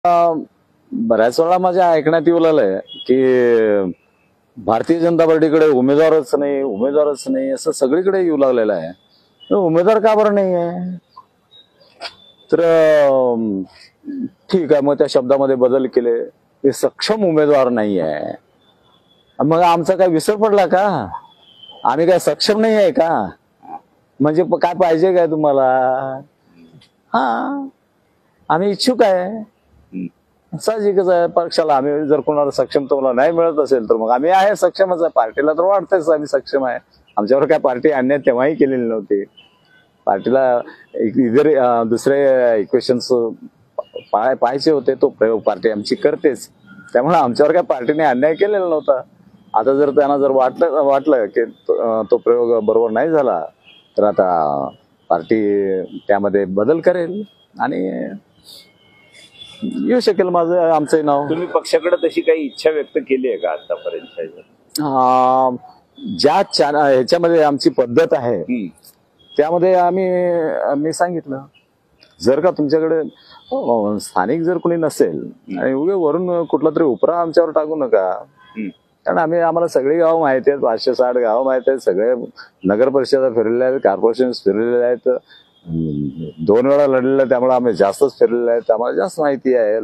बऱ्याच वेळा माझ्या ऐकण्यात येऊ लागलंय की भारतीय जनता पार्टीकडे उमेदवारच नाही असं सगळीकडे येऊ लागलेलं आहे. तर उमेदवार का बरं नाही आहे? तर ठीक आहे, मग त्या शब्दामध्ये बदल केले ते सक्षम उमेदवार नाही आहे. मग आमचा काय विसर पडला का? आम्ही काय सक्षम नाही आहे का? म्हणजे काय पाहिजे काय तुम्हाला? हा, आम्ही इच्छुक आहे. साहजिकच आहे. पक्षाला आम्ही जर कोणाला सक्षम तुम्हाला नाही मिळत असेल तर मग आम्ही आहे सक्षमच आहे. पार्टीला तर वाटतंच आम्ही सक्षम आहे. आमच्यावर काय पार्टी अन्याय तेव्हाही केलेली नव्हती. पार्टीला इतर दुसरे इक्वेशन्स पाहायचे होते. तो प्रयोग पार्टी आमची करतेच. त्यामुळे आमच्यावर काय पार्टीने अन्याय केलेला नव्हता. आता जर त्यांना जर वाटलं की तो प्रयोग बरोबर नाही झाला तर आता पार्टी त्यामध्ये बदल करेल आणि येऊ शकेल आमचं नाव. तुम्ही पक्षाकडे तशी काही इच्छा व्यक्त केली आहे का आतापर्यंत? ज्या ह्याच्यामध्ये आमची पद्धत आहे त्यामध्ये मी सांगितलं, जर का तुमच्याकडे स्थानिक जर कोणी नसेल आणि उगे वरून कुठला तरी उपरा आमच्यावर टाकू नका. कारण आम्हाला सगळी गाव माहिती आहेत. 560 गाव माहिती आहेत. सगळे नगर परिषदा फिरलेल्या आहेत, कॉर्पोरेशन फिरलेले आहेत. 2 वेळा लढलेलं, त्यामुळे आम्ही जास्तच फिरलेले आहेत. आम्हाला जास्त माहिती आहे.